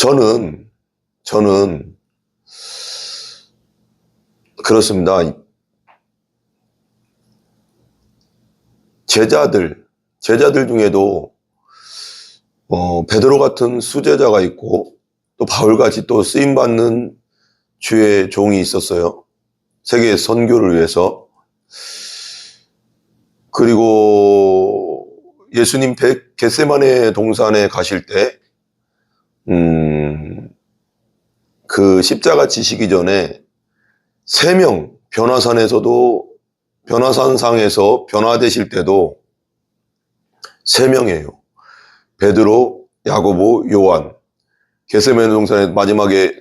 저는 그렇습니다. 제자들 중에도 베드로 같은 수제자가 있고 또 바울같이 또 쓰임받는 주의 종이 있었어요. 세계 선교를 위해서. 그리고 예수님 겟세마네 동산에 가실 때 그 십자가 지시기 전에 3명 변화산상에서 변화되실 때도 3명이에요. 베드로, 야고보, 요한. 겟세마네 동산에 마지막에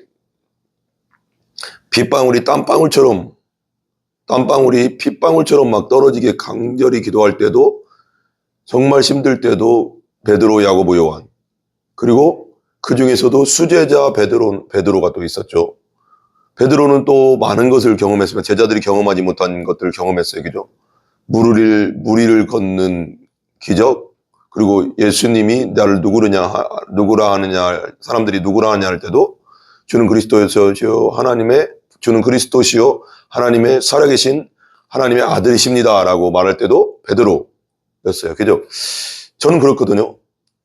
땀방울이 핏방울처럼 막 떨어지게 간절히 기도할 때도, 정말 힘들 때도 베드로, 야고보, 요한. 그리고 그 중에서도 수제자 베드로가 또 있었죠. 베드로는 또 많은 것을 경험했으면 제자들이 경험하지 못한 것들을 경험했어요. 그죠? 물 위를 걷는 기적, 그리고 예수님이 나를 누구라 하느냐, 사람들이 누구라 하느냐 할 때도 주는 그리스도시요 하나님의 살아계신 하나님의 아들이십니다 라고 말할 때도 베드로였어요. 그죠? 저는 그렇거든요.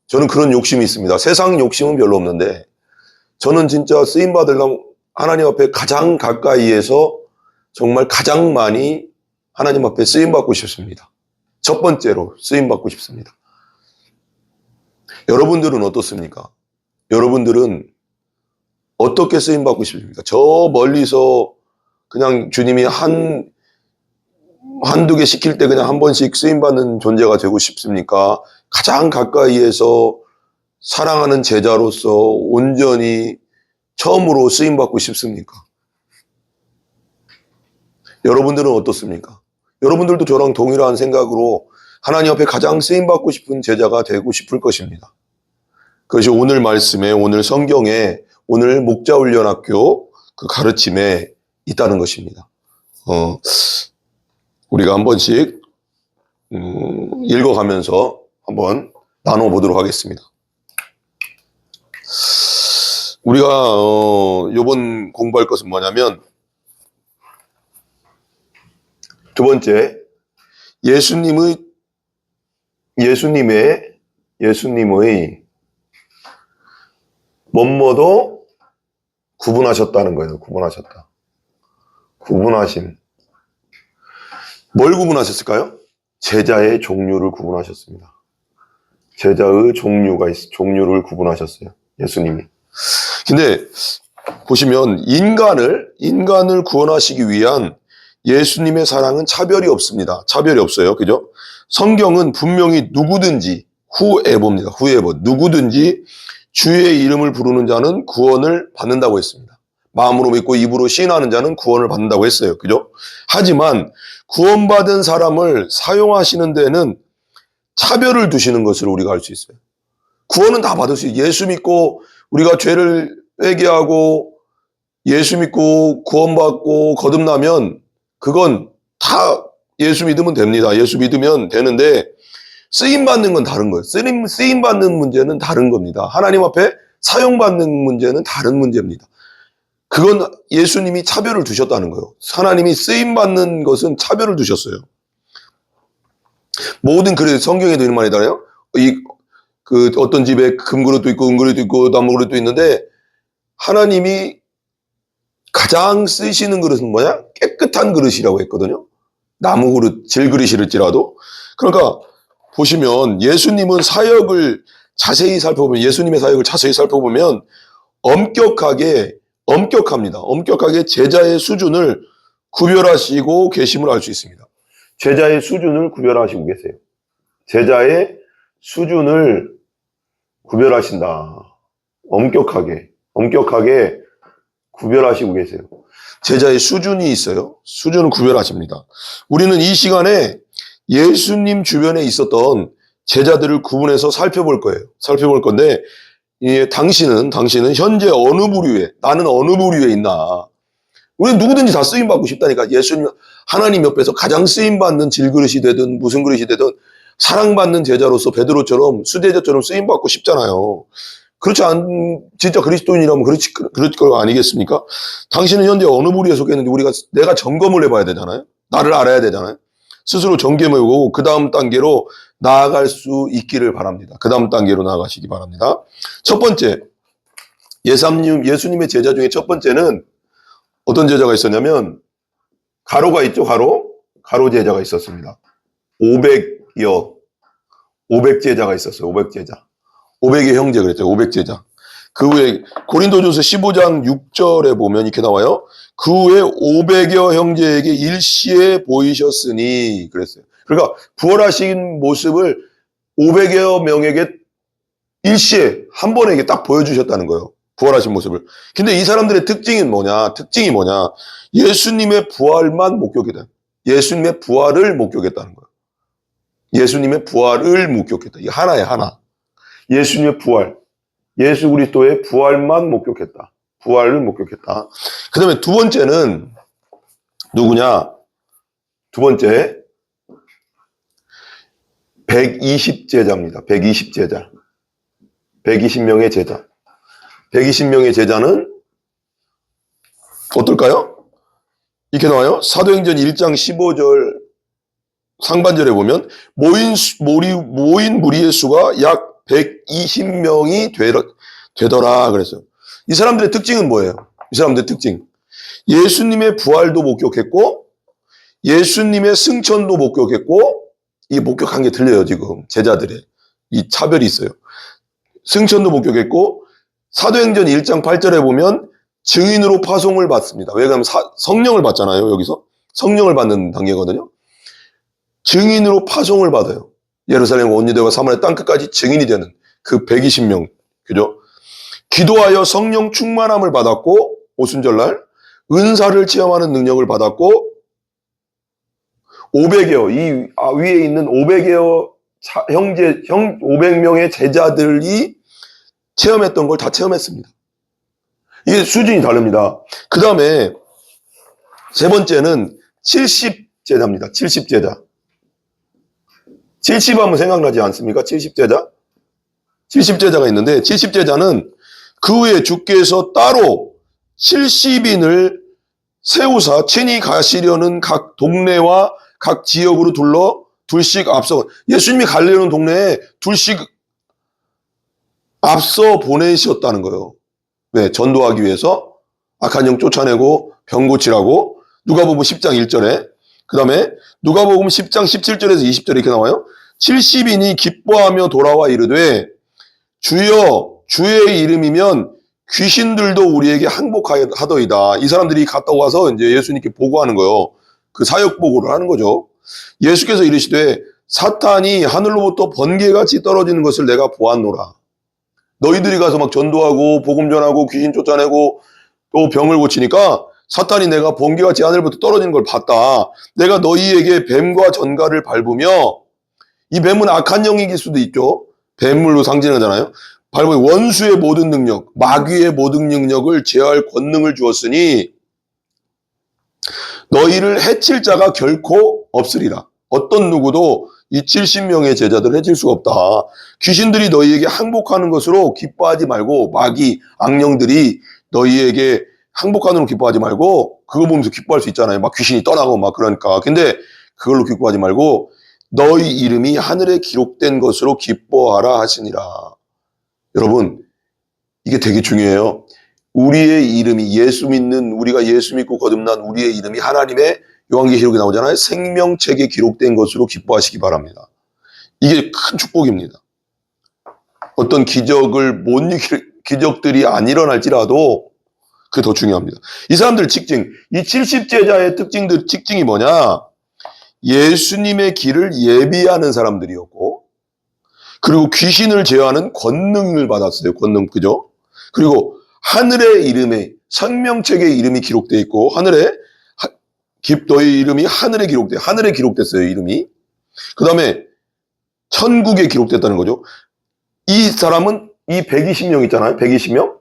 저는 그런 욕심이 있습니다. 세상 욕심은 별로 없는데 저는 진짜 쓰임받으려면 하나님 앞에 가장 가까이에서 정말 가장 많이 하나님 앞에 쓰임받고 싶습니다. 첫 번째로 쓰임받고 싶습니다. 여러분들은 어떻습니까? 여러분들은 어떻게 쓰임받고 싶습니까? 저 멀리서 그냥 주님이 한두 개 시킬 때 그냥 한 번씩 쓰임받는 존재가 되고 싶습니까? 가장 가까이에서 사랑하는 제자로서 온전히 처음으로 쓰임받고 싶습니까? 여러분들은 어떻습니까? 여러분들도 저랑 동일한 생각으로 하나님 앞에 가장 쓰임받고 싶은 제자가 되고 싶을 것입니다. 그것이 오늘 말씀에, 오늘 성경에, 오늘 목자훈련학교 그 가르침에 있다는 것입니다. 우리가 한 번씩 읽어가면서 한번 나눠보도록 하겠습니다. 우리가 이번 공부할 것은 뭐냐면, 두 번째, 예수님의 뭐뭐도 구분하셨다는 거예요. 구분하심. 뭘 구분하셨을까요? 제자의 종류를 구분하셨습니다. 제자의 종류를 구분하셨어요. 예수님이. 근데 보시면 인간을 구원하시기 위한 예수님의 사랑은 차별이 없습니다. 차별이 없어요. 그죠? 성경은 분명히 누구든지 누구든지 주의 이름을 부르는 자는 구원을 받는다고 했습니다. 마음으로 믿고 입으로 시인하는 자는 구원을 받는다고 했어요. 그죠? 하지만 구원받은 사람을 사용하시는 데는 차별을 두시는 것을 우리가 알 수 있어요. 구원은 다 받을 수 있어요. 예수 믿고 우리가 죄를 회개하고 예수 믿고 구원받고 거듭나면 그건 다 예수 믿으면 됩니다. 예수 믿으면 되는데 쓰임받는 건 다른 거예요. 쓰임받는 문제는 다른 겁니다. 하나님 앞에 사용받는 문제는 다른 문제입니다. 그건 예수님이 차별을 두셨다는 거예요. 하나님이 쓰임받는 것은 차별을 두셨어요. 모든 성경에도 이런 말이 있잖아요. 어떤 집에 금그릇도 있고 은그릇도 있고 나무그릇도 있는데 하나님이 가장 쓰시는 그릇은 뭐냐? 깨끗한 그릇이라고 했거든요. 나무그릇, 질그릇일지라도. 그러니까 보시면 예수님은 예수님의 사역을 자세히 살펴보면 엄격합니다. 제자의 수준을 구별하시고 계심을 알 수 있습니다. 제자의 수준을 구별하시고 계세요. 제자의 수준을 구별하신다. 엄격하게 구별하시고 계세요. 제자의 수준이 있어요. 수준을 구별하십니다. 우리는 이 시간에 예수님 주변에 있었던 제자들을 구분해서 살펴볼 건데, 당신은 현재 나는 어느 부류에 있나? 우리는 누구든지 다 쓰임받고 싶다니까. 하나님 옆에서 가장 쓰임받는 질그릇이 되든 무슨 그릇이 되든 사랑받는 제자로서 베드로처럼 수제자처럼 쓰임받고 싶잖아요. 진짜 그리스도인이라면 그럴 거 아니겠습니까? 당신은 현재 어느 부류에 속했는지 내가 점검을 해봐야 되잖아요. 나를 알아야 되잖아요. 스스로 점검해보고 그 다음 단계로 나아갈 수 있기를 바랍니다. 그 다음 단계로 나아가시기 바랍니다. 첫 번째, 예수님의 제자 중에 첫 번째는 어떤 제자가 있었냐면, 가로가 있죠, 가로 제자가 있었습니다. 500제자가 있었어요, 500제자. 500의 형제 그랬죠, 500제자. 그 후에 고린도전서 15장 6절에 보면 이렇게 나와요. 그 후에 500여 형제에게 일시에 보이셨으니 그랬어요. 그러니까 부활하신 모습을 500여 명에게 일시에 한 번에 딱 보여주셨다는 거예요. 부활하신 모습을. 근데 이 사람들의 특징이 뭐냐? 예수님의 부활만 목격했다. 예수님의 부활을 목격했다는 거예요. 예수님의 부활을 목격했다. 이게 하나예요, 하나. 예수님의 부활. 예수 그리스도의 부활만 목격했다. 부활을 목격했다. 그 다음에 두 번째는 누구냐? 두 번째, 120제자입니다. 120제자. 120명의 제자. 120명의 제자는 어떨까요? 이렇게 나와요. 사도행전 1장 15절 상반절에 보면 모인 무리의 수가 약 120명이 되더라 그랬어요. 이 사람들의 특징은 뭐예요? 이 사람들의 특징. 예수님의 부활도 목격했고 예수님의 승천도 목격했고, 이 목격한 게 틀려요, 지금. 제자들의 이 차별이 있어요. 승천도 목격했고 사도행전 1장 8절에 보면 증인으로 파송을 받습니다. 왜냐하면 성령을 받잖아요. 여기서 성령을 받는 단계거든요. 증인으로 파송을 받아요. 예루살렘 온 유대와 사마리아 땅끝까지 증인이 되는 그 120명, 그죠? 기도하여 성령 충만함을 받았고, 오순절날 은사를 체험하는 능력을 받았고, 500여, 이 위에 있는 500여 500명의 제자들이 체험했던 걸 다 체험했습니다. 이게 수준이 다릅니다. 그 다음에 세 번째는 70제자입니다. 70제자. 70 하면 생각나지 않습니까? 70제자? 70제자가 있는데 70제자는 그 후에 주께서 따로 70인을 세우사 친히 가시려는 각 동네와 각 지역으로 둘씩 앞서, 예수님이 가려는 동네에 둘씩 앞서 보내셨다는 거예요. 왜? 전도하기 위해서 악한 영 쫓아내고 병 고치라고. 누가복음 10장 1절에, 그 다음에 누가복음 10장 17절에서 20절에 이렇게 나와요. 70인이 기뻐하며 돌아와 이르되 주여 주의 이름이면 귀신들도 우리에게 항복하더이다. 이 사람들이 갔다 와서 이제 예수님께 보고하는 거예요. 그 사역 보고를 하는 거죠. 예수께서 이르시되 사탄이 하늘로부터 번개같이 떨어지는 것을 내가 보았노라. 너희들이 가서 막 전도하고 복음 전하고 귀신 쫓아내고 또 병을 고치니까 사탄이 내가 번개같이 하늘부터 떨어지는 걸 봤다. 내가 너희에게 뱀과 전갈을 밟으며, 이 뱀은 악한 영이길 수도 있죠. 뱀물로 상징하잖아요. 밟으며 원수의 모든 능력, 마귀의 모든 능력을 제어할 권능을 주었으니 너희를 해칠 자가 결코 없으리라. 어떤 누구도 이 70명의 제자들을 해칠 수가 없다. 귀신들이 너희에게 항복하는 것으로 기뻐하지 말고, 마귀, 악령들이 너희에게 항복하는 걸 기뻐하지 말고, 그거 보면서 기뻐할 수 있잖아요. 막 귀신이 떠나고 막 그러니까. 근데 그걸로 기뻐하지 말고 너희 이름이 하늘에 기록된 것으로 기뻐하라 하시니라. 여러분, 이게 되게 중요해요. 우리의 이름이, 예수 믿는, 우리가 예수 믿고 거듭난 우리의 이름이 하나님의 요한계시록에 나오잖아요. 생명책에 기록된 것으로 기뻐하시기 바랍니다. 이게 큰 축복입니다. 어떤 기적들이 안 일어날지라도 그게 더 중요합니다. 이 사람들 특징, 이 70제자의 특징이 뭐냐? 예수님의 길을 예비하는 사람들이었고, 그리고 귀신을 제어하는 권능을 받았어요. 권능, 그죠? 그리고 하늘의 이름에, 생명책의 이름이 기록되어 있고, 너의 이름이 하늘에 기록됐어요, 이름이. 그 다음에 천국에 기록됐다는 거죠. 이 사람은 이 120명 있잖아요. 120명?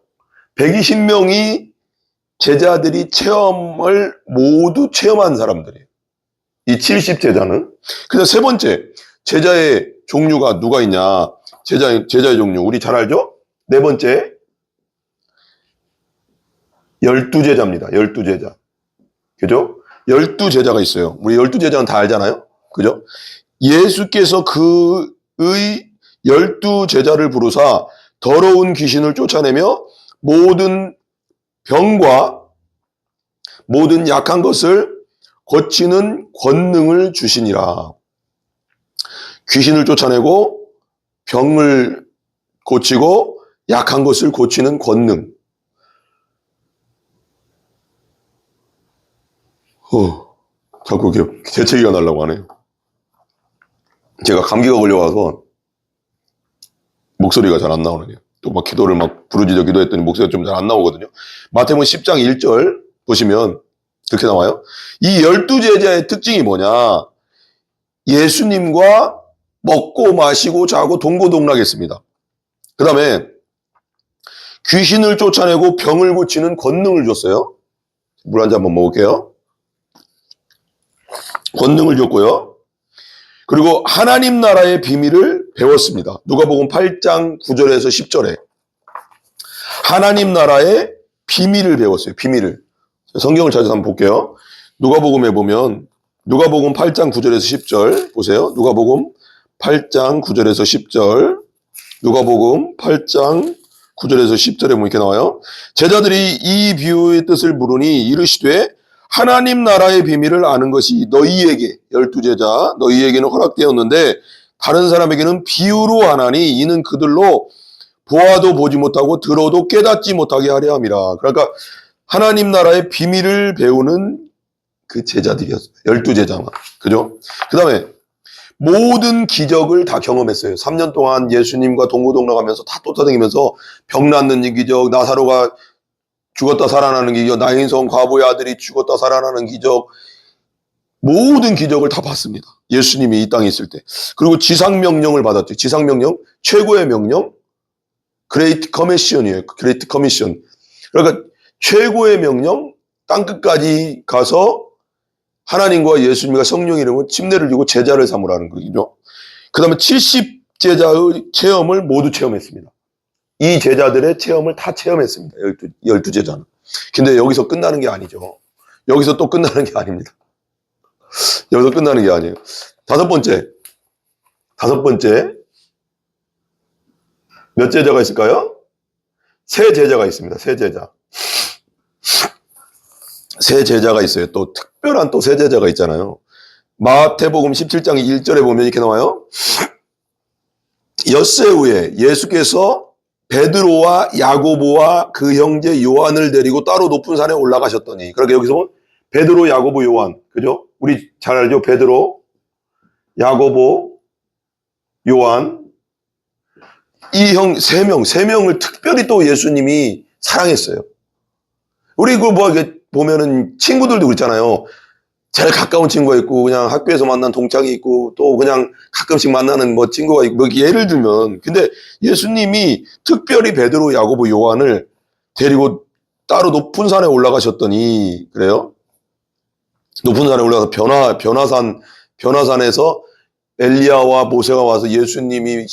120명이 제자들이 모두 체험한 사람들이에요. 이 70제자는. 그다음 세 번째, 제자의 종류가 누가 있냐? 제자의 종류. 우리 잘 알죠? 네 번째, 12제자입니다. 12제자. 그죠? 12제자가 있어요. 우리 12제자는 다 알잖아요. 그죠? 예수께서 그의 12제자를 부르사 더러운 귀신을 쫓아내며 모든 병과 모든 약한 것을 고치는 권능을 주시니라. 귀신을 쫓아내고 병을 고치고 약한 것을 고치는 권능. 자꾸 이렇게 재채기가 나려고 하네요. 제가 감기가 걸려와서 목소리가 잘 안 나오네요. 또 막 기도를 막 부르짖어 기도했더니 목소리가 좀 잘 안 나오거든요. 마태복음 10장 1절 보시면 그렇게 나와요. 이 12제자의 특징이 뭐냐? 예수님과 먹고 마시고 자고 동고동락했습니다. 그 다음에 귀신을 쫓아내고 병을 고치는 권능을 줬어요. 물 한 잔 한번 먹을게요. 권능을 줬고요. 그리고 하나님 나라의 비밀을 배웠습니다. 누가복음 8장 9절에서 10절에 하나님 나라의 비밀을 배웠어요. 비밀을. 성경을 찾아서 한번 볼게요. 누가복음에 보면 누가복음 8장 9절에서 10절 보세요. 누가복음 8장 9절에서 10절 누가복음 8장 9절에서 10절에 보면 이렇게 나와요. 제자들이 이 비유의 뜻을 물으니 이르시되 하나님 나라의 비밀을 아는 것이 너희에게 12제자 너희에게는 허락되었는데 다른 사람에게는 비유로 하나니 이는 그들로 보아도 보지 못하고 들어도 깨닫지 못하게 하려 함이라. 그러니까 하나님 나라의 비밀을 배우는 그 제자들이었어요. 12제자만. 그죠? 그 다음에 모든 기적을 다 경험했어요. 3년 동안 예수님과 동고동락하면서 다 쫓아다니면서 병 낫는 기적, 나사로가 죽었다 살아나는 기적, 나인성 과부의 아들이 죽었다 살아나는 기적, 모든 기적을 다 봤습니다. 예수님이 이 땅에 있을 때. 그리고 지상명령을 받았죠. 지상명령, 최고의 명령, 그레이트 커미션이에요. 그레이트 커미션. 그러니까 최고의 명령, 땅끝까지 가서 하나님과 예수님과 성령 이름으로 침례를 주고 제자를 삼으라는 거죠. 그 다음에 70제자의 체험을 모두 체험했습니다. 이 제자들의 체험을 다 체험했습니다. 12제자는. 근데 여기서 끝나는 게 아니죠. 여기서 또 끝나는 게 아닙니다. 여기서 끝나는 게 아니에요. 다섯 번째. 몇 제자가 있을까요? 세 제자가 있습니다. 세 제자. 세 제자가 있어요. 또 특별한 또 세 제자가 있잖아요. 마태복음 17장 1절에 보면 이렇게 나와요. 엿새 후에 예수께서 베드로와 야고보와 그 형제 요한을 데리고 따로 높은 산에 올라가셨더니, 그러니까 여기서 보면 베드로, 야고보, 요한, 그죠? 우리 잘 알죠? 베드로, 야고보, 요한, 이 형 세 명을 특별히 또 예수님이 사랑했어요. 우리 그 뭐 보면은 친구들도 그렇잖아요. 제일 가까운 친구가 있고 그냥 학교에서 만난 동창이 있고 또 그냥 가끔씩 만나는 뭐 친구가 있고 뭐 예를 들면, 근데 예수님이 특별히 베드로, 야고보, 요한을 데리고 따로 높은 산에 올라가셨더니, 그래요? 높은 산에 올라가서 변화산에서 엘리야와 모세가 와서 예수님이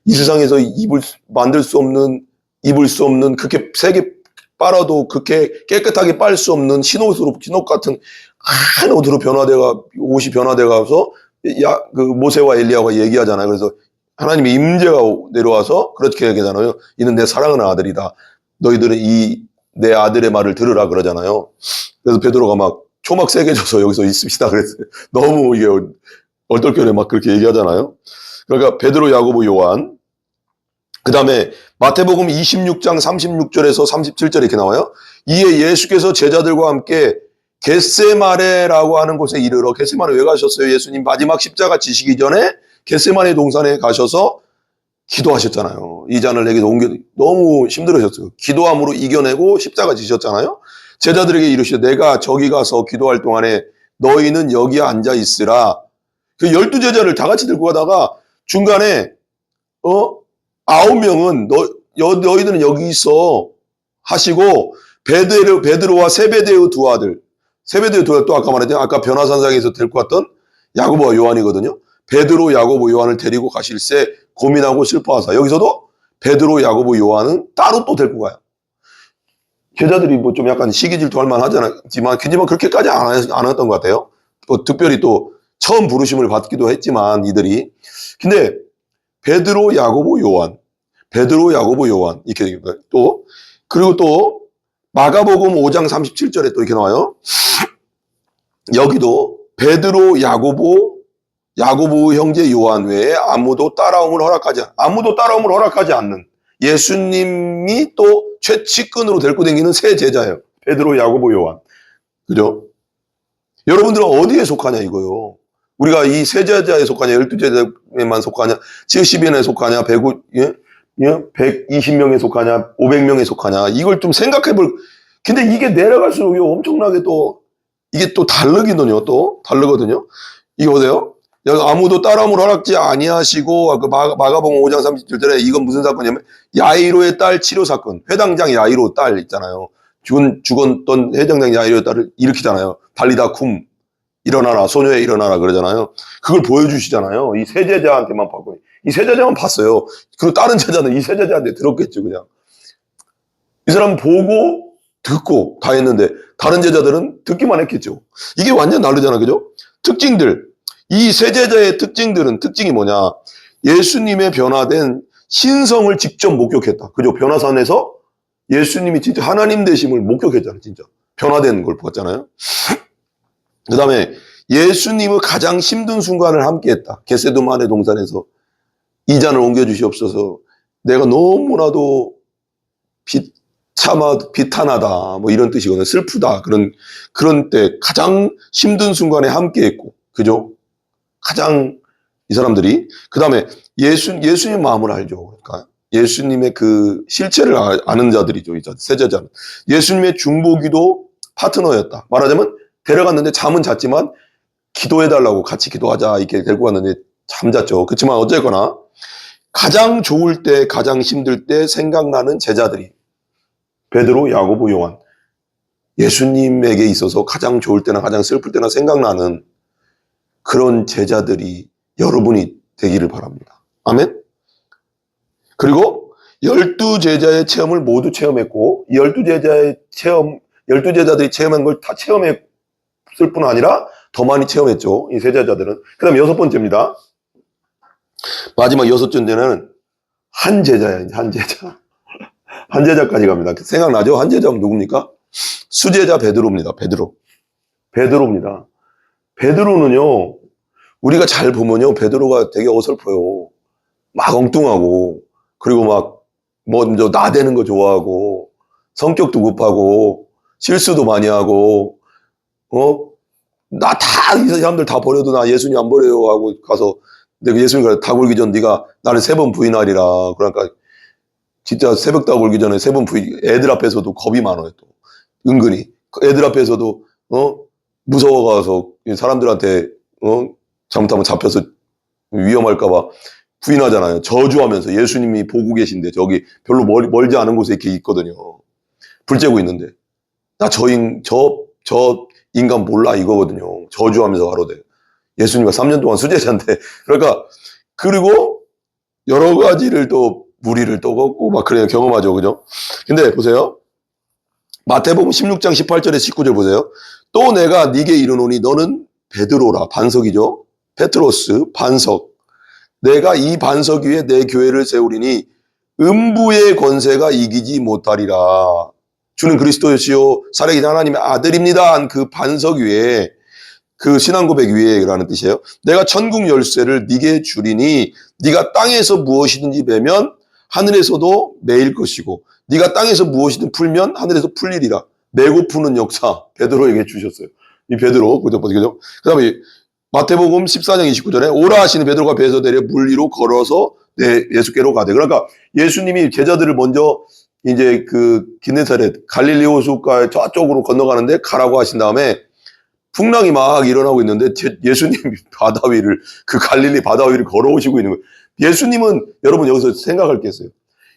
이 세상에서 입을 수 없는 그렇게 세게 빨아도 그렇게 깨끗하게 빨 수 없는 흰옷 같은 한 옷으로 옷이 변화돼가서 그 모세와 엘리야가 얘기하잖아요. 그래서 하나님의 임재가 내려와서 그렇게 얘기하잖아요. 이는 내 사랑하는 아들이다. 너희들은 이 내 아들의 말을 들으라 그러잖아요. 그래서 베드로가 막 초막 세게 져서 여기서 있읍시다 그랬어요. 너무 이게 얼떨결에 막 그렇게 얘기하잖아요. 그러니까 베드로, 야고보, 요한. 그 다음에 마태복음 26장 36절에서 37절에 이렇게 나와요. 이에 예수께서 제자들과 함께 겟세마네라고 하는 곳에 이르러, 겟세마네 왜 가셨어요? 예수님 마지막 십자가 지시기 전에 겟세마네 동산에 가셔서 기도하셨잖아요. 이 잔을 내게서 너무 힘들으셨어요. 기도함으로 이겨내고 십자가 지셨잖아요. 제자들에게 이르시되 내가 저기 가서 기도할 동안에 너희는 여기 앉아 있으라. 그 12제자를 다 같이 들고 가다가 중간에 9명은 너희들은 여기 있어 하시고, 베드로와 세베대의 두 아들, 또 아까 말했죠. 아까 변화산상에서 데리고 왔던 야고보와 요한이거든요. 베드로, 야고보, 요한을 데리고 가실새 고민하고 슬퍼하사. 여기서도 베드로, 야고보, 요한은 따로 또 데리고 가요. 제자들이 뭐 좀 약간 시기 질투할 만하지만 그렇게까지 안 했던 것 같아요. 뭐 특별히 또 처음 부르심을 받기도 했지만 이들이. 근데 베드로, 야고보, 요한, 베드로, 야고보, 요한 이렇게 또 그리고 또 마가복음 5장 37절에 또 이렇게 나와요. 여기도 베드로, 야고보 형제 요한 외에 아무도 따라옴을 허락하지 않는 예수님이 또 최측근으로 데리고 다니는 세 제자예요. 베드로, 야고보, 요한. 그죠? 여러분들은 어디에 속하냐 이거요. 우리가 이 세 제자에 속하냐, 12제자에만 속하냐, 70인에 속하냐, 120명에 속하냐, 500명에 속하냐, 이걸 좀 생각해 근데 이게 내려갈수록 엄청나게 또, 이게 또 다르거든요. 이거 보세요. 여기 아무도 따라옴을 허락지 아니하시고, 마가복음 5장 37절에 이건 무슨 사건이냐면, 야이로의 딸 치료 사건, 회당장 야이로 딸 있잖아요. 죽었던 회당장 야이로의 딸을 일으키잖아요. 달리다 쿰. 일어나라, 소녀에 일어나라 그러잖아요. 그걸 보여주시잖아요. 이 세 제자한테만 봤고, 이 세 제자만 봤어요. 그리고 다른 제자는 이 세 제자한테 들었겠죠, 그냥. 이 사람 보고, 듣고 다 했는데, 다른 제자들은 듣기만 했겠죠. 이게 완전 다르잖아, 그죠? 특징들. 이 세 제자의 특징이 뭐냐? 예수님의 변화된 신성을 직접 목격했다. 그죠? 변화산에서 예수님이 진짜 하나님 되심을 목격했잖아요, 진짜. 변화된 걸 봤잖아요. 그 다음에 예수님의 가장 힘든 순간을 함께했다. 겟세마네 동산에서 이 잔을 옮겨주시옵소서. 내가 너무나도 비탄하다. 뭐 이런 뜻이거든요. 슬프다. 그런 때 가장 힘든 순간에 함께했고, 그죠? 가장 이 사람들이. 그 다음에 예수님 마음을 알죠. 그러니까 예수님의 그 실체를 아는 자들이죠. 이 세 제자는. 예수님의 중보기도 파트너였다. 말하자면 데려갔는데 잠은 잤지만 기도해달라고 같이 기도하자 이렇게 데리고 갔는데 잠잤죠. 그렇지만 어쨌거나 가장 좋을 때 가장 힘들 때 생각나는 제자들이 베드로, 야고보, 요한. 예수님에게 있어서 가장 좋을 때나 가장 슬플 때나 생각나는 그런 제자들이 여러분이 되기를 바랍니다. 아멘. 그리고 12제자의 체험을 모두 체험했고 12제자들이 체험한 걸 다 체험했을 뿐 아니라 더 많이 체험했죠. 이 세 제자들은. 그 다음에 6번째입니다. 마지막 6번째는 한 제자예요. 한 제자. 한 제자까지 갑니다. 생각나죠? 한 제자는 누굽니까? 수제자 베드로입니다. 베드로입니다. 베드로는요, 우리가 잘 보면요, 베드로가 되게 어설퍼요. 막 엉뚱하고, 그리고 막, 먼저 나대는 거 좋아하고, 성격도 급하고, 실수도 많이 하고, 이 사람들 다 버려도 나 예수님 안 버려요 하고 가서, 내가 예수님과 다 굴기 전 네가 나를 3번 부인하리라. 그러니까, 진짜 새벽 다 굴기 전에 3번 애들 앞에서도 겁이 많아요, 또. 은근히. 애들 앞에서도, 무서워가서 사람들한테, 잘못하면 잡혀서 위험할까봐 부인하잖아요. 저주하면서 예수님이 보고 계신데 저기 별로 멀지 않은 곳에 이렇게 있거든요. 불 쬐고 있는데. 나 저 인간 몰라 이거거든요. 저주하면서 가로대. 예수님과 3년 동안 수제자인데. 그러니까, 그리고 여러 가지를 또 무리를 또 걷고 막 그래요. 경험하죠. 그죠? 근데 보세요. 마태복음 16장 18절에 19절 보세요. 또 내가 네게 이르노니 너는 베드로라. 반석이죠. 페트로스 반석. 내가 이 반석 위에 내 교회를 세우리니 음부의 권세가 이기지 못하리라. 주는 그리스도시요 살아계신 하나님의 아들입니다. 한 그 반석 위에 그 신앙고백 위에라는 뜻이에요. 내가 천국 열쇠를 네게 주리니 네가 땅에서 무엇이든지 매면 하늘에서도 매일 것이고 네가 땅에서 무엇이든 풀면 하늘에서 풀리리라. 매고 푸는 역사 베드로에게 주셨어요. 이 베드로 그죠? 그 다음에 마태복음 14장 29절에 오라 하시는 베드로가 배에서 내려 물 위로 걸어서 예수께로 가되. 그러니까 예수님이 제자들을 먼저 이제 그 기네사렛 갈릴리 호수가 저쪽으로 건너가는데 가라고 하신 다음에 풍랑이 막 일어나고 있는데 예수님이 그 갈릴리 바다 위를 걸어오시고 있는 거예요. 예수님은 여러분 여기서 생각할 게 있어요.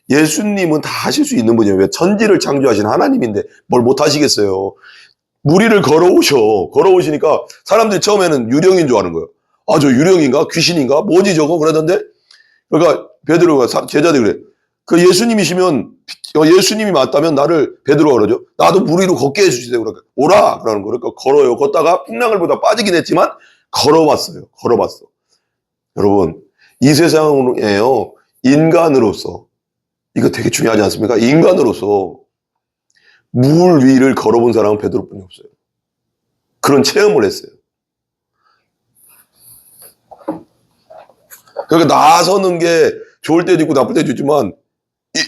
예수님은 다 하실 수 있는 분이에요. 왜? 천지를 창조하신 하나님인데 뭘 못 하시겠어요. 무리를 걸어오시니까 사람들이 처음에는 유령인 줄 아는 거예요. 아, 저 유령인가? 귀신인가? 뭐지 저거? 그러던데? 그러니까 베드로가 제자들이 그래. 그 예수님이 맞다면 나를 베드로가 그러죠. 나도 물 위로 걷게 해주시대요. 그러니까 오라 그러는 거. 그러니까 걸어요. 걷다가 풍랑을 보다 빠지긴 했지만 걸어봤어요. 걸어봤어. 여러분 이 세상에요 인간으로서 이거 되게 중요하지 않습니까? 인간으로서 물 위를 걸어본 사람은 베드로뿐이 없어요. 그런 체험을 했어요. 그러니까 나서는 게 좋을 때도 있고 나쁠 때도 있지만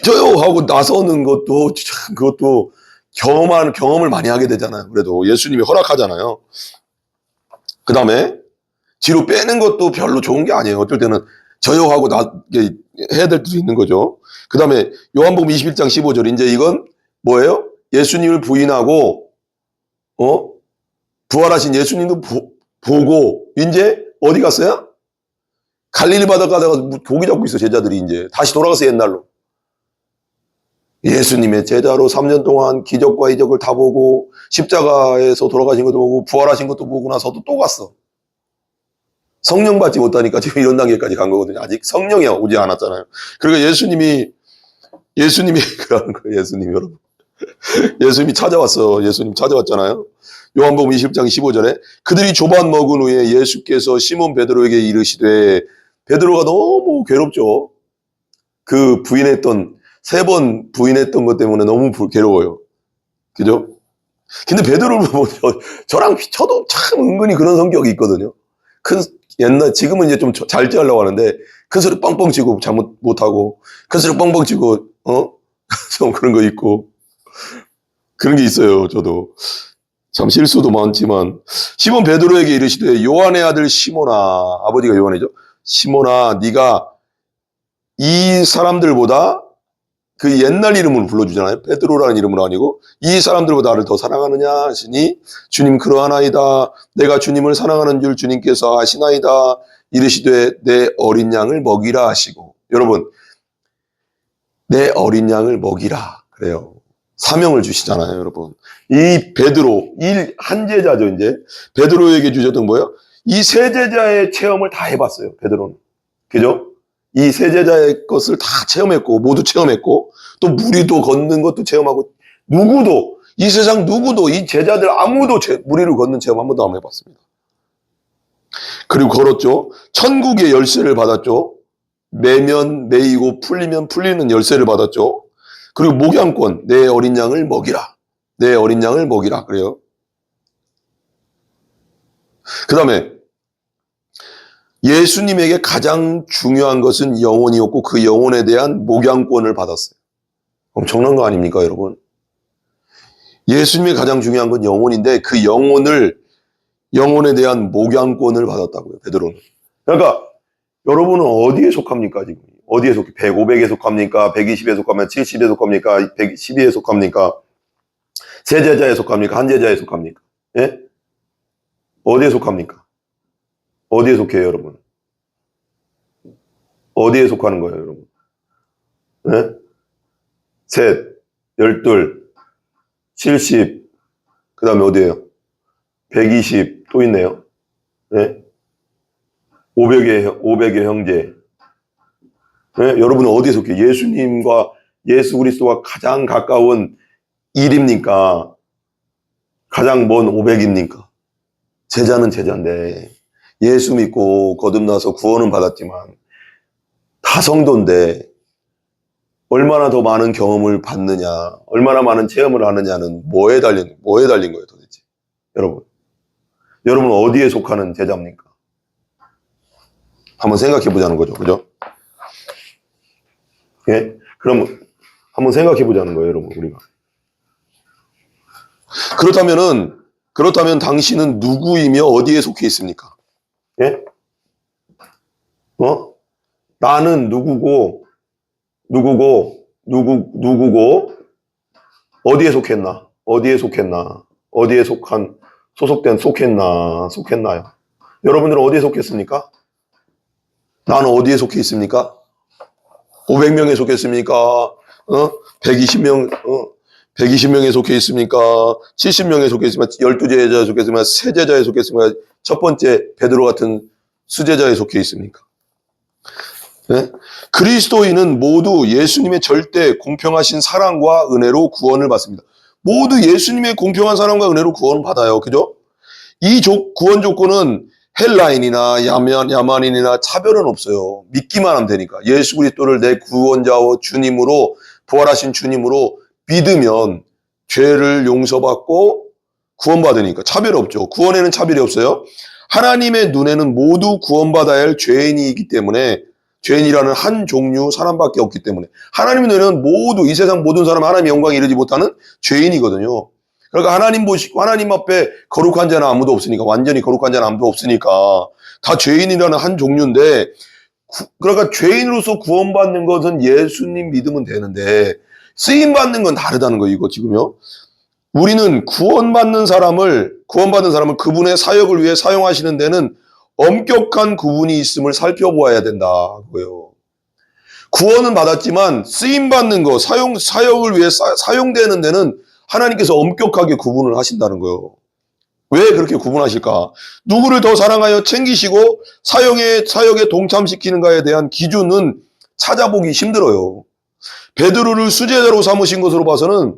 저요 하고 나서는 것도 참 그것도 경험을 많이 하게 되잖아요. 그래도 예수님이 허락하잖아요. 그 다음에 뒤로 빼는 것도 별로 좋은 게 아니에요. 어쩔 때는 저요 하고 해야 될 때도 있는 거죠. 그 다음에 요한복음 21장 15절 이제 이건 뭐예요? 예수님을 부인하고 부활하신 예수님도 보고 이제 어디 갔어요? 갈릴리 바다 가다가 고기 잡고 있어 제자들이 이제 다시 돌아가서 옛날로 예수님의 제자로 3년 동안 기적과 이적을 다 보고 십자가에서 돌아가신 것도 보고 부활하신 것도 보고 나서도 또 갔어. 성령 받지 못하니까 지금 이런 단계까지 간 거거든요. 아직 성령이 오지 않았잖아요. 그러니까 예수님이 그러는 거예요. 예수님이 여러분. 예수님이 찾아왔어. 예수님 찾아왔잖아요. 요한복음 20장 15절에 그들이 조반 먹은 후에 예수께서 시몬 베드로에게 이르시되 베드로가 너무 괴롭죠. 그 세 번 부인했던 것 때문에 너무 괴로워요. 그죠? 근데 베드로를 보면 저랑 저도 참 은근히 그런 성격이 있거든요. 지금은 이제 좀 잘 지으려고 하는데 큰 소리 뻥뻥 치고 잘못 못하고 큰 소리 뻥뻥 치고 좀 그런 거 있고 그런 게 있어요. 저도 참 실수도 많지만 시몬 베드로에게 이르시되 요한의 아들 시몬아 아버지가 요한이죠. 시몬아 네가 이 사람들보다 그 옛날 이름으로 불러주잖아요. 베드로라는 이름으로 아니고 이 사람들보다 나를 더 사랑하느냐 하시니 주님 그러하나이다. 내가 주님을 사랑하는 줄 주님께서 아시나이다. 이르시되 내 어린 양을 먹이라 하시고 여러분 내 어린 양을 먹이라 그래요. 사명을 주시잖아요. 여러분 이 베드로 한 제자죠. 이제 베드로에게 주셨던 뭐예요? 이 세 제자의 체험을 다 해봤어요. 베드로는 그죠? 이 세 제자의 것을 다 체험했고 모두 체험했고 또 무리도 걷는 것도 체험하고 누구도 이 세상 누구도 이 제자들 아무도 무리를 걷는 체험 한 번도 안 해봤습니다. 그리고 걸었죠. 천국의 열쇠를 받았죠. 매면 매이고 풀리면 풀리는 열쇠를 받았죠. 그리고 목양권 내 어린 양을 먹이라. 내 어린 양을 먹이라 그래요. 그 다음에 예수님에게 가장 중요한 것은 영혼이었고 그 영혼에 대한 목양권을 받았어요. 엄청난 거 아닙니까 여러분? 예수님의 가장 중요한 건 영혼인데 그 영혼에 대한 목양권을 받았다고요. 베드로는. 그러니까 여러분은 어디에 속합니까 지금? 어디에 속해? 100, 500에 속합니까? 120에 속합니까? 70에 속합니까? 112에 속합니까? 세 제자에 속합니까? 한 제자에 속합니까? 예? 어디에 속합니까? 어디에 속해요, 여러분? 어디에 속하는 거예요, 여러분? 네? 셋, 12, 70, 그 다음에 어디에요? 120, 또 있네요. 네? 500의 형제. 네? 여러분은 어디에 속해요? 예수님과 예수 그리스도와 가장 가까운 1입니까? 가장 먼 500입니까? 제자는 제자인데 예수 믿고 거듭나서 구원은 받았지만 다 성도인데 얼마나 더 많은 경험을 받느냐, 얼마나 많은 체험을 하느냐는 뭐에 달린 거예요 도대체? 여러분 어디에 속하는 제자입니까? 한번 생각해 보자는 거죠, 그죠? 예? 그럼 한번 생각해 보자는 거예요, 여러분 우리가. 그렇다면 당신은 누구이며 어디에 속해 있습니까? 예? 나는 누구고, 어디에 속했나? 속했나요? 여러분들은 어디에 속했습니까? 나는 어디에 속해 있습니까? 500명에 속했습니까? 120명에 속해 있습니까? 70명에 속해 있습니까? 12제자에 속해 있습니까? 세 제자에 속해 있습니까? 첫 번째 베드로 같은 수제자에 속해 있습니까? 네? 그리스도인은 모두 예수님의 절대 공평하신 사랑과 은혜로 구원을 받습니다. 모두 예수님의 공평한 사랑과 은혜로 구원을 받아요. 그죠? 이 구원 조건은 헬라인이나 야만인이나 차별은 없어요. 믿기만 하면 되니까. 예수 그리스도를 내 구원자와 주님으로, 부활하신 주님으로 믿으면 죄를 용서받고 구원받으니까 차별 없죠. 구원에는 차별이 없어요. 하나님의 눈에는 모두 구원받아야 할 죄인이기 때문에, 죄인이라는 한 종류 사람밖에 없기 때문에, 하나님의 눈에는 모두, 이 세상 모든 사람 하나님의 영광에 이르지 못하는 죄인이거든요. 그러니까 하나님 앞에 거룩한 자는 아무도 없으니까, 완전히 거룩한 자는 아무도 없으니까 다 죄인이라는 한 종류인데, 그러니까 죄인으로서 구원받는 것은 예수님 믿으면 되는데, 쓰임 받는 건 다르다는 거, 이거 지금요. 우리는 구원받는 사람을 그분의 사역을 위해 사용하시는 데는 엄격한 구분이 있음을 살펴보아야 된다고요. 구원은 받았지만 쓰임 받는 거, 사역을 위해 사용되는 데는 하나님께서 엄격하게 구분을 하신다는 거예요. 왜 그렇게 구분하실까? 누구를 더 사랑하여 챙기시고 사역에 동참시키는가에 대한 기준은 찾아보기 힘들어요. 베드로를 수제자로 삼으신 것으로 봐서는,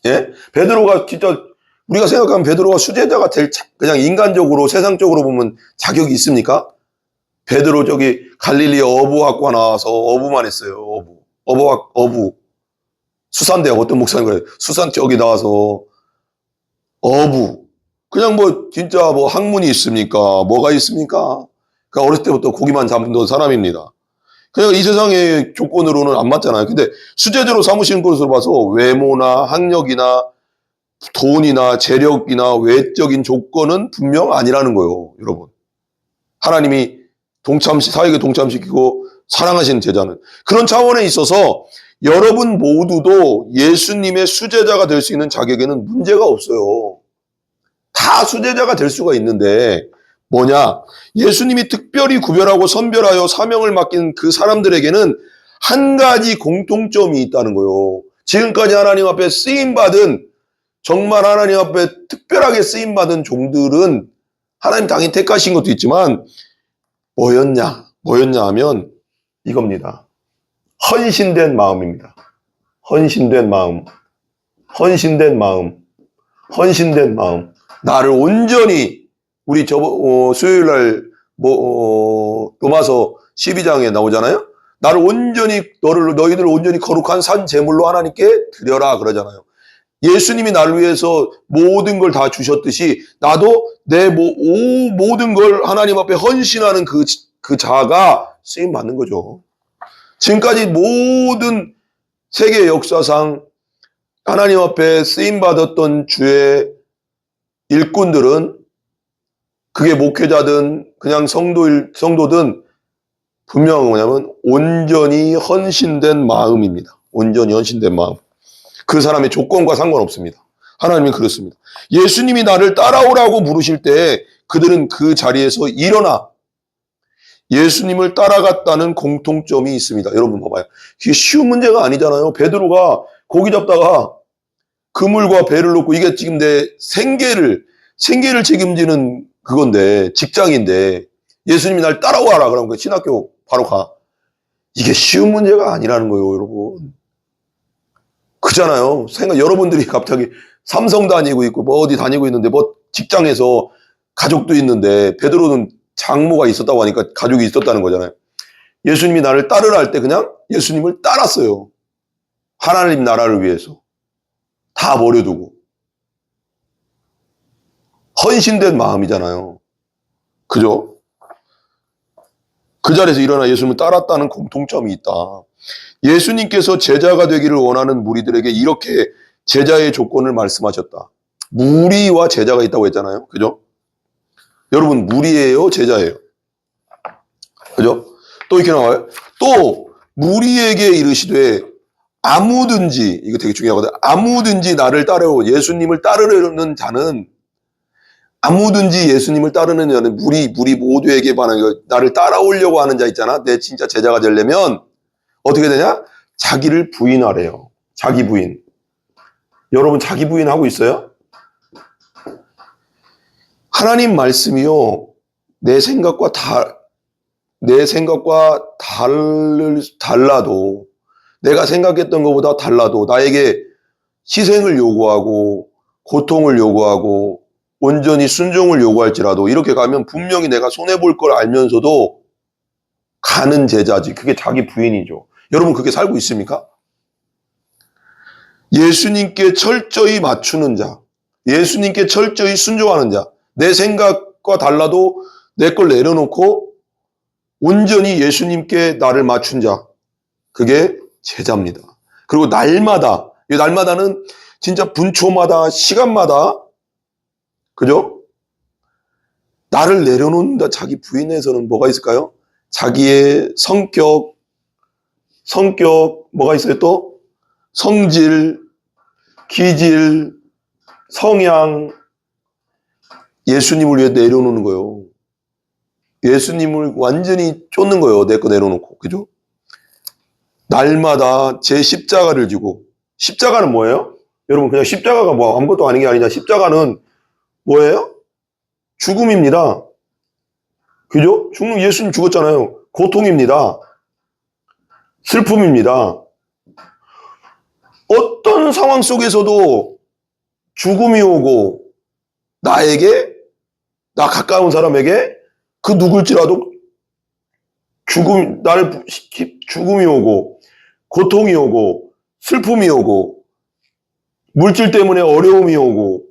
예? 베드로가 진짜, 우리가 생각하면 베드로가 수제자가 그냥 인간적으로, 세상적으로 보면 자격이 있습니까? 베드로 저기 갈릴리 어부학과 나와서 어부만 했어요. 어부. 수산대학 어떤 목사님 그래요. 수산 저기 나와서 어부. 그냥 뭐 진짜 뭐 학문이 있습니까? 뭐가 있습니까? 그러니까 어렸을 때부터 고기만 잡는 사람입니다. 그냥 이 세상의 조건으로는 안 맞잖아요. 근데 수제자로 삼으시는 것으로 봐서 외모나 학력이나 돈이나 재력이나 외적인 조건은 분명 아니라는 거예요, 여러분. 하나님이 사역에 동참시키고 사랑하시는 제자는. 그런 차원에 있어서 여러분 모두도 예수님의 수제자가 될 수 있는 자격에는 문제가 없어요. 다 수제자가 될 수가 있는데, 뭐냐? 예수님이 특별히 구별하고 선별하여 사명을 맡긴 그 사람들에게는 한 가지 공통점이 있다는 거예요. 지금까지 하나님 앞에 쓰임받은, 정말 하나님 앞에 특별하게 쓰임받은 종들은 하나님 당연히 택하신 것도 있지만, 뭐였냐 하면 이겁니다. 헌신된 마음입니다. 헌신된 마음. 나를 온전히, 우리 수요일 날 로마서 12장에 나오잖아요. 너희들을 온전히 거룩한 산 제물로 하나님께 드려라 그러잖아요. 예수님이 나를 위해서 모든 걸 다 주셨듯이 나도 내 모든 걸 하나님 앞에 헌신하는 그 자가 쓰임 받는 거죠. 지금까지 모든 세계 역사상 하나님 앞에 쓰임 받았던 주의 일꾼들은, 그게 목회자든 그냥 성도든 분명한 뭐냐면 온전히 헌신된 마음입니다. 온전히 헌신된 마음. 그 사람의 조건과 상관없습니다. 하나님이 그렇습니다. 예수님이 나를 따라오라고 부르실 때 그들은 그 자리에서 일어나 예수님을 따라갔다는 공통점이 있습니다. 여러분 봐봐요. 이게 쉬운 문제가 아니잖아요. 베드로가 고기 잡다가 그물과 배를 놓고, 이게 지금 내 생계를 책임지는 그건데, 직장인데, 예수님이 날 따라와라 그러면 그 신학교 바로 가. 이게 쉬운 문제가 아니라는 거예요, 여러분. 그잖아요. 여러분들이 갑자기 삼성 다니고 있고 뭐 어디 다니고 있는데, 뭐 직장에서 가족도 있는데, 베드로는 장모가 있었다고 하니까 가족이 있었다는 거잖아요. 예수님이 나를 따르라 할 때 그냥 예수님을 따랐어요. 하나님 나라를 위해서 다 버려두고. 헌신된 마음이잖아요. 그죠? 그 자리에서 일어나 예수님을 따랐다는 공통점이 있다. 예수님께서 제자가 되기를 원하는 무리들에게 이렇게 제자의 조건을 말씀하셨다. 무리와 제자가 있다고 했잖아요. 그죠? 여러분, 무리예요, 제자예요? 그죠? 또 이렇게 나와요. 또 무리에게 이르시되 아무든지, 이거 되게 중요하거든. 아무든지 나를 따르고, 예수님을 따르려는 자는, 아무든지 예수님을 따르는 자는, 무리 모두에게 반하는, 나를 따라오려고 하는 자 있잖아. 내 진짜 제자가 되려면 어떻게 되냐? 자기를 부인하래요. 자기 부인. 여러분 자기 부인하고 있어요? 하나님 말씀이요, 내 생각과 다 내 생각과 달라도, 내가 생각했던 것보다 달라도 나에게 희생을 요구하고 고통을 요구하고 온전히 순종을 요구할지라도 이렇게 가면 분명히 내가 손해볼 걸 알면서도 가는 제자지. 그게 자기 부인이죠. 여러분 그렇게 살고 있습니까? 예수님께 철저히 맞추는 자, 예수님께 철저히 순종하는 자, 내 생각과 달라도 내 걸 내려놓고 온전히 예수님께 나를 맞춘 자, 그게 제자입니다. 그리고 날마다, 이 날마다는 진짜 분초마다, 시간마다, 그죠? 나를 내려놓는다. 자기 부인에서는 뭐가 있을까요? 자기의 성격, 뭐가 있어요 또? 성질, 기질, 성향, 예수님을 위해 내려놓는 거예요. 예수님을 완전히 쫓는 거예요. 내 거 내려놓고. 그죠? 날마다 제 십자가를 지고, 십자가는 뭐예요? 여러분 그냥 십자가가 뭐 아무것도 아닌 게 아니라 십자가는 뭐예요? 죽음입니다. 그죠? 예수님 죽었잖아요. 고통입니다. 슬픔입니다. 어떤 상황 속에서도 죽음이 오고 나에게, 나 가까운 사람에게 그 누굴지라도 죽음이 오고 고통이 오고 슬픔이 오고 물질 때문에 어려움이 오고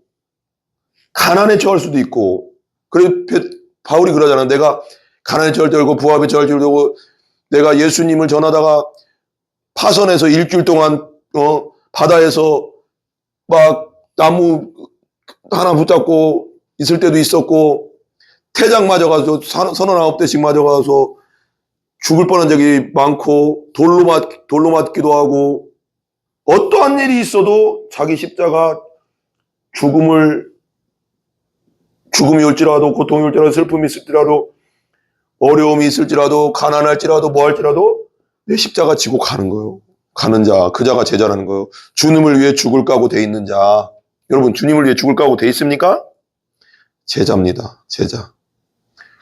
가난에 처할 수도 있고, 그래서 바울이 그러잖아. 내가 가난에 처할 때고 부합에 처할 때고 내가 예수님을 전하다가 파선에서 일주일 동안 바다에서 막 나무 하나 붙잡고 있을 때도 있었고, 태장 맞아가서 39대씩 맞아가서 죽을 뻔한 적이 많고, 돌로 맞기도 하고, 어떠한 일이 있어도 자기 십자가 죽음이 올지라도, 고통이 올지라도, 슬픔이 있을지라도, 어려움이 있을지라도, 가난할지라도, 뭐 할지라도 내 십자가 지고 가는 거예요. 가는 자, 그 자가 제자라는 거예요. 주님을 위해 죽을 각오 돼 있는 자. 여러분 주님을 위해 죽을 각오 돼 있습니까? 제자입니다. 제자.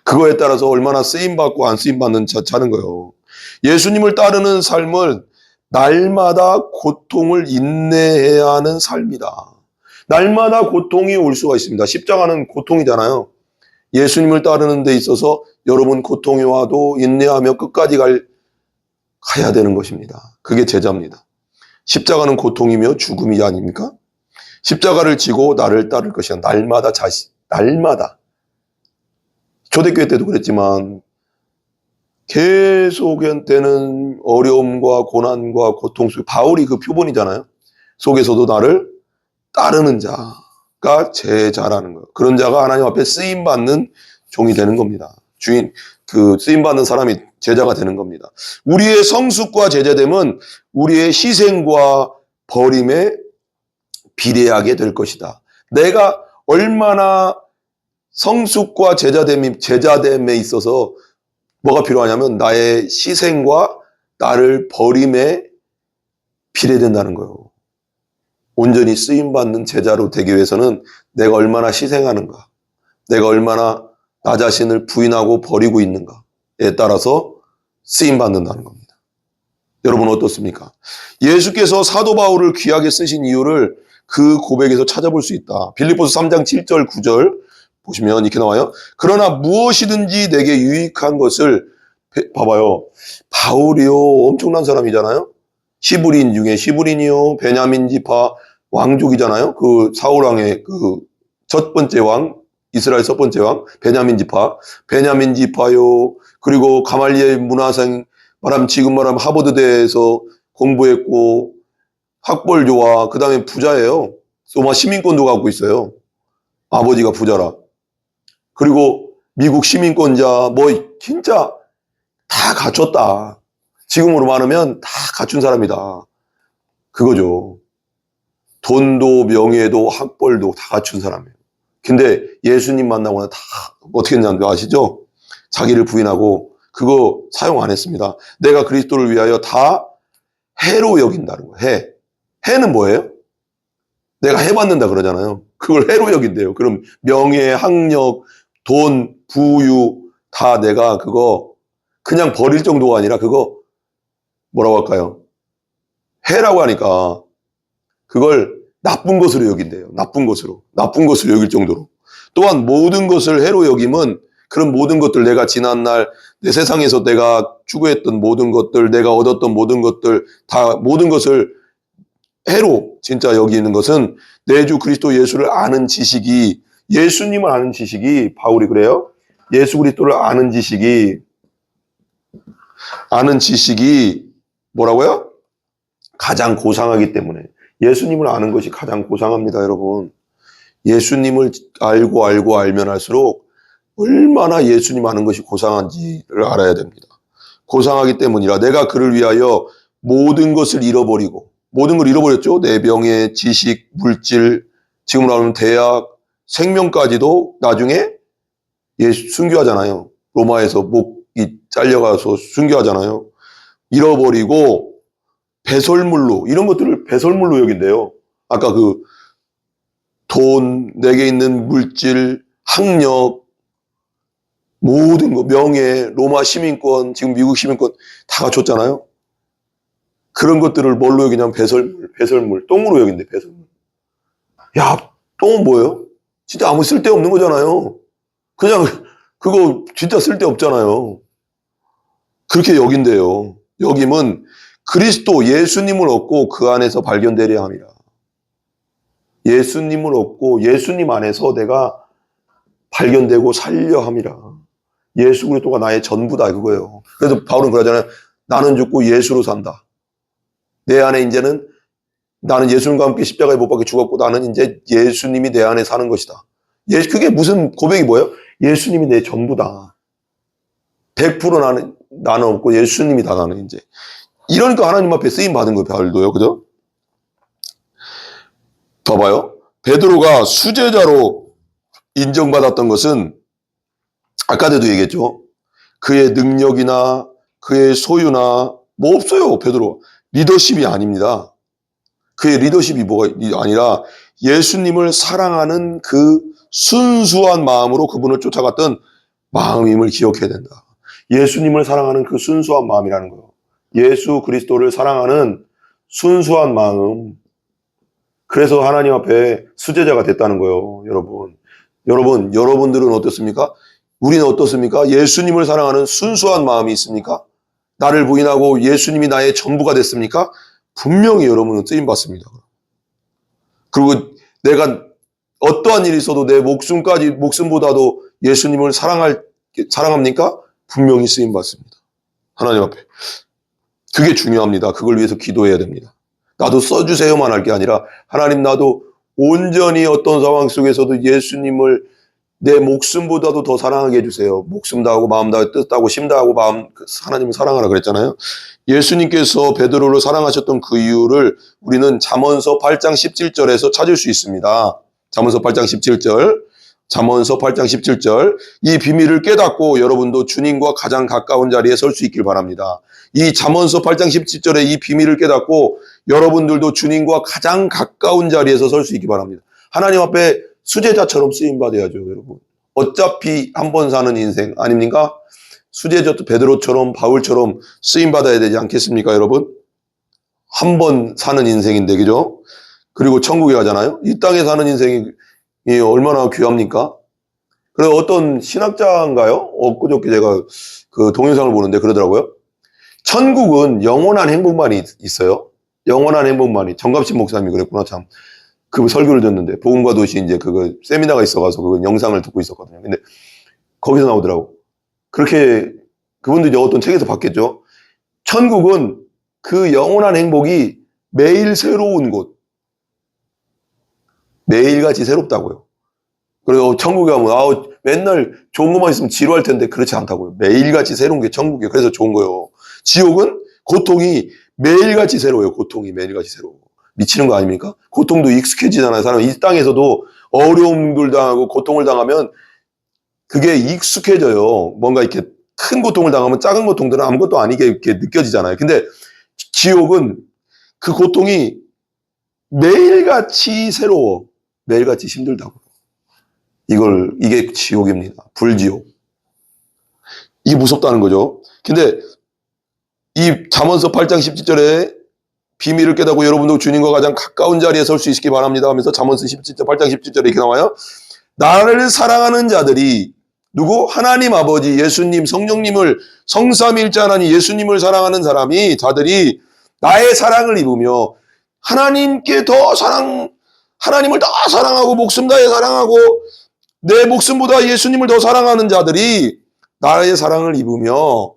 그거에 따라서 얼마나 쓰임받고 안 쓰임받는 자는 거예요. 예수님을 따르는 삶은 날마다 고통을 인내해야 하는 삶이다. 날마다 고통이 올 수가 있습니다. 십자가는 고통이잖아요. 예수님을 따르는 데 있어서 여러분 고통이 와도 인내하며 끝까지 가야 되는 것입니다. 그게 제자입니다. 십자가는 고통이며 죽음이 아닙니까? 십자가를 지고 나를 따를 것이야. 날마다. 초대교회 때도 그랬지만 계속되는 어려움과 고난과 고통 속, 바울이 그 표본이잖아요. 속에서도 나를 따르는 자가 제자라는 거예요. 그런 자가 하나님 앞에 쓰임받는 종이 되는 겁니다. 쓰임받는 사람이 제자가 되는 겁니다. 우리의 성숙과 제자됨은 우리의 희생과 버림에 비례하게 될 것이다. 내가 얼마나 성숙과 제자됨에 있어서 뭐가 필요하냐면 나의 희생과 나를 버림에 비례된다는 거예요. 온전히 쓰임받는 제자로 되기 위해서는 내가 얼마나 희생하는가, 내가 얼마나 나 자신을 부인하고 버리고 있는가에 따라서 쓰임받는다는 겁니다. 여러분 어떻습니까? 예수께서 사도 바울을 귀하게 쓰신 이유를 그 고백에서 찾아볼 수 있다. 빌립보서 3장 7절 9절 보시면 이렇게 나와요. 그러나 무엇이든지 내게 유익한 것을, 봐봐요. 바울이요 엄청난 사람이잖아요. 시브린 중에 시브린이요 베냐민 지파 왕족이잖아요. 그 사울 왕의 그 첫 번째 왕, 이스라엘 첫 번째 왕 베냐민 지파요. 그리고 가말리엘 문화생, 지금 말하면 하버드대에서 공부했고 학벌 좋아. 그 다음에 부자예요. 로마 시민권도 갖고 있어요. 아버지가 부자라. 그리고 미국 시민권자, 진짜 다 갖췄다. 지금으로 말하면 다 갖춘 사람이다. 그거죠. 돈도 명예도 학벌도 다 갖춘 사람이에요. 근데 예수님 만나고는 다 어떻게 했냐는 거 아시죠? 자기를 부인하고 그거 사용 안 했습니다. 내가 그리스도를 위하여 다 해로 여긴다는 거예요. 해는 뭐예요? 내가 해받는다 그러잖아요. 그걸 해로 여긴대요. 그럼 명예, 학력, 돈, 부유 다 내가 그거 그냥 버릴 정도가 아니라 그거 뭐라고 할까요? 해라고 하니까 그걸 나쁜 것으로 여긴대요. 나쁜 것으로 여길 정도로. 또한 모든 것을 해로 여김은 그런 모든 것들, 내가 지난날 내 세상에서 내가 추구했던 모든 것들, 내가 얻었던 모든 것들, 다 모든 것을 해로 진짜 여기는 것은 내 주 그리스도 예수를 아는 지식이, 예수님을 아는 지식이, 바울이 그래요. 예수 그리스도를 아는 지식이 뭐라고요? 가장 고상하기 때문에. 예수님을 아는 것이 가장 고상합니다, 여러분. 예수님을 알면 알수록 얼마나 예수님 아는 것이 고상한지를 알아야 됩니다. 고상하기 때문이라 내가 그를 위하여 모든 것을 잃어버리고, 모든 걸 잃어버렸죠. 내 명예, 지식, 물질, 지금으로 하면 대학, 생명까지도 나중에 순교하잖아요. 로마에서 목이 잘려가서 순교하잖아요. 잃어버리고 배설물로, 이런 것들을 배설물로 여긴대요. 아까 그 돈, 내게 있는 물질, 학력, 모든 거, 명예, 로마 시민권, 지금 미국 시민권 다 갖췄잖아요. 그런 것들을 뭘로 여기냐면 배설물, 똥으로 여긴대, 배설물. 야, 똥은 뭐예요? 진짜 아무 쓸데없는 거잖아요. 그냥 그거 진짜 쓸데없잖아요. 그렇게 여긴대요. 여김은 그리스도 예수님을 얻고 그 안에서 발견되려 함이라. 예수님을 얻고 예수님 안에서 내가 발견되고 살려 함이라. 예수 그리스도가 나의 전부다 그거예요. 그래서 바울은 그러잖아요. 나는 죽고 예수로 산다. 내 안에 이제는 나는 예수님과 함께 십자가에 못 박혀 죽었고 나는 이제 예수님이 내 안에 사는 것이다. 그게 무슨 고백이 뭐예요? 예수님이 내 전부다. 100% 나는 없고 예수님이 다 나는 이제. 이러니까 하나님 앞에 쓰임 받은 거예요. 바울도요. 그죠? 더 봐요. 베드로가 수제자로 인정받았던 것은 아까도 얘기했죠. 그의 능력이나 그의 소유나 뭐 없어요. 베드로. 리더십이 아닙니다. 그의 리더십이 뭐가 아니라 예수님을 사랑하는 그 순수한 마음으로 그분을 쫓아갔던 마음임을 기억해야 된다. 예수님을 사랑하는 그 순수한 마음이라는 거예요. 예수 그리스도를 사랑하는 순수한 마음. 그래서 하나님 앞에 수제자가 됐다는 거예요. 여러분들은 어떻습니까? 우리는 어떻습니까? 예수님을 사랑하는 순수한 마음이 있습니까? 나를 부인하고 예수님이 나의 전부가 됐습니까? 분명히 여러분은 쓰임받습니다. 그리고 내가 어떠한 일이 있어도 내 목숨보다도 예수님을 사랑합니까? 분명히 쓰임받습니다. 하나님 앞에. 그게 중요합니다. 그걸 위해서 기도해야 됩니다. 나도 써주세요만 할 게 아니라 하나님 나도 온전히 어떤 상황 속에서도 예수님을 내 목숨보다도 더 사랑하게 해주세요. 목숨 다하고 마음 다하고 뜻 다하고 심 다하고 하나님을 사랑하라 그랬잖아요. 예수님께서 베드로를 사랑하셨던 그 이유를 우리는 잠언서 8장 17절에서 찾을 수 있습니다. 잠언서 8장 17절 이 비밀을 깨닫고 여러분도 주님과 가장 가까운 자리에 설 수 있길 바랍니다. 이 잠언서 8장 17절의 이 비밀을 깨닫고 여러분들도 주님과 가장 가까운 자리에서 설 수 있기 바랍니다. 하나님 앞에 수제자처럼 쓰임받아야죠, 여러분. 어차피 한 번 사는 인생 아닙니까? 수제자 베드로처럼 바울처럼 쓰임받아야 되지 않겠습니까, 여러분? 한 번 사는 인생인데, 그죠? 그리고 천국에 가잖아요? 이 땅에 사는 인생이 얼마나 귀합니까? 그래서 어떤 신학자인가요? 엊그저께 제가 그 동영상을 보는데 그러더라고요. 천국은 영원한 행복만이 있어요. 영원한 행복만이. 정갑신 목사님이 그랬구나, 참. 그 설교를 듣는데, 복음과 도시 이제 그거 세미나가 있어가서 그 영상을 듣고 있었거든요. 근데 거기서 나오더라고. 그렇게 그분도 이제 어떤 책에서 봤겠죠. 천국은 그 영원한 행복이 매일 새로운 곳. 매일같이 새롭다고요. 그리고 천국에 가면 맨날 좋은 것만 있으면 지루할 텐데 그렇지 않다고요. 매일같이 새로운 게 천국이에요. 그래서 좋은 거예요. 지옥은 고통이 매일같이 새로워요. 고통이 매일같이 새로워. 미치는 거 아닙니까? 고통도 익숙해지잖아요. 사람 이 땅에서도 어려움을 당하고 고통을 당하면 그게 익숙해져요. 뭔가 이렇게 큰 고통을 당하면 작은 고통들은 아무것도 아니게 이렇게 느껴지잖아요. 근데 지옥은 그 고통이 매일같이 새로워. 매일같이 힘들다고. 이게 지옥입니다. 불지옥. 이게 무섭다는 거죠. 근데 이 잠언서 8장 17절에 비밀을 깨닫고 여러분도 주님과 가장 가까운 자리에 설 수 있기 바랍니다 하면서 잠언서 17장 8장 17절에 이렇게 나와요. 나를 사랑하는 자들이 누구? 하나님 아버지, 예수님, 성령님을, 성삼일체 하나님 예수님을 사랑하는 사람이, 자들이 나의 사랑을 입으며 하나님께 하나님을 더 사랑하고 목숨 다해 사랑하고 내 목숨보다 예수님을 더 사랑하는 자들이 나의 사랑을 입으며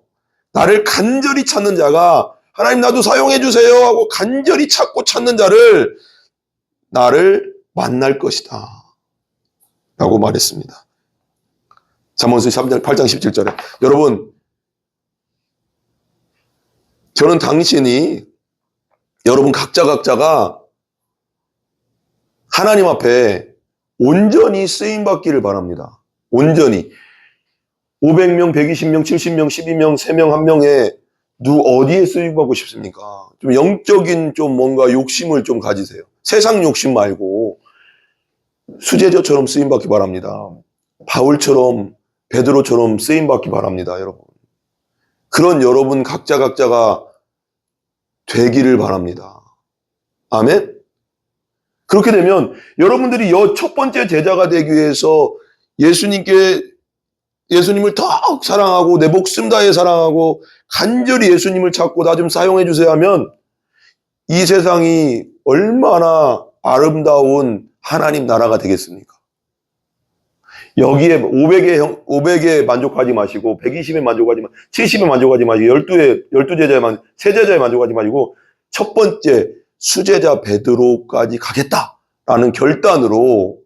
나를 간절히 찾는 자가, 하나님 나도 사용해 주세요 하고 간절히 찾고 찾는 자를 나를 만날 것이다 라고 말했습니다. 잠언서 8장 17절에. 여러분, 저는 당신이, 여러분 각자가 하나님 앞에 온전히 쓰임받기를 바랍니다. 온전히. 500명, 120명, 70명, 12명, 3명, 1명에 어디에 쓰임받고 싶습니까? 좀 영적인 좀 뭔가 욕심을 좀 가지세요. 세상 욕심 말고 수제자처럼 쓰임받기 바랍니다. 바울처럼, 베드로처럼 쓰임받기 바랍니다, 여러분. 그런 여러분 각자가 되기를 바랍니다. 아멘? 그렇게 되면 여러분들이 첫 번째 제자가 되기 위해서 예수님을 더 사랑하고 내 목숨 다해 사랑하고 간절히 예수님을 찾고 나 좀 사용해 주세요 하면 이 세상이 얼마나 아름다운 하나님 나라가 되겠습니까? 여기에 500에 만족하지 마시고 120에 만족하지 마시고 70에 만족하지 마시고 3 제자에 만족하지 마시고 첫 번째 수제자 베드로까지 가겠다라는 결단으로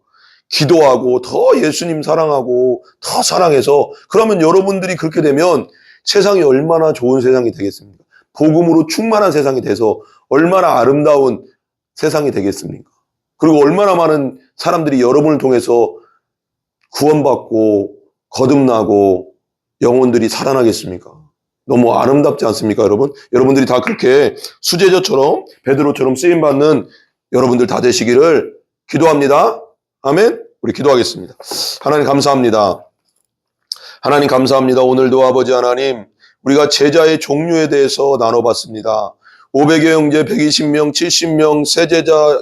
기도하고 더 예수님 사랑하고 더 사랑해서, 그러면 여러분들이 그렇게 되면 세상이 얼마나 좋은 세상이 되겠습니까? 복음으로 충만한 세상이 돼서 얼마나 아름다운 세상이 되겠습니까? 그리고 얼마나 많은 사람들이 여러분을 통해서 구원받고 거듭나고 영혼들이 살아나겠습니까? 너무 아름답지 않습니까, 여러분? 여러분들이 다 그렇게 수제자처럼 베드로처럼 쓰임받는 여러분들 다 되시기를 기도합니다. 아멘? 우리 기도하겠습니다. 하나님 감사합니다. 하나님 감사합니다. 오늘도 아버지 하나님, 우리가 제자의 종류에 대해서 나눠봤습니다. 500여 형제, 120명, 70명, 세제자,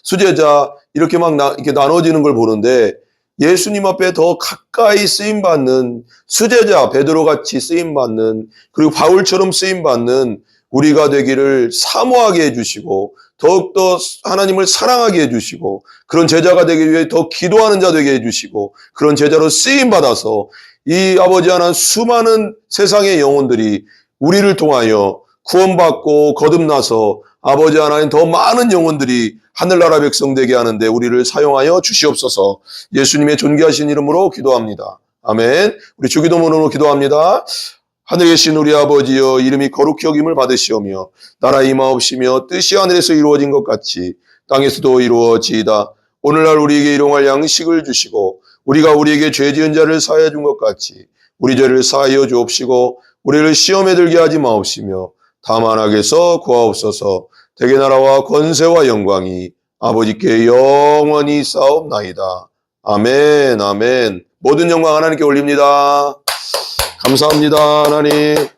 수제자 이렇게 이렇게 나눠지는 걸 보는데, 예수님 앞에 더 가까이 쓰임받는 수제자 베드로같이 쓰임받는, 그리고 바울처럼 쓰임받는 우리가 되기를 사모하게 해주시고 더욱더 하나님을 사랑하게 해주시고 그런 제자가 되기 위해 더 기도하는 자 되게 해주시고 그런 제자로 쓰임받아서 이 아버지 하나님 수많은 세상의 영혼들이 우리를 통하여 구원받고 거듭나서 아버지 하나님 더 많은 영혼들이 하늘나라 백성 되게 하는데 우리를 사용하여 주시옵소서. 예수님의 존귀하신 이름으로 기도합니다. 아멘. 우리 주기도문으로 기도합니다. 하늘에 계신 우리 아버지여, 이름이 거룩히 여김을 받으시오며 나라 임하옵시며 뜻이 하늘에서 이루어진 것 같이 땅에서도 이루어지이다. 오늘날 우리에게 일용할 양식을 주시고 우리가 우리에게 죄 지은 자를 사하여 준 것 같이 우리 죄를 사하여 주옵시고 우리를 시험에 들게 하지 마옵시며 다만 악에서 구하옵소서. 대개 나라와 권세와 영광이 아버지께 영원히 싸옵나이다. 아멘, 아멘. 모든 영광 하나님께 올립니다. 감사합니다, 하나님.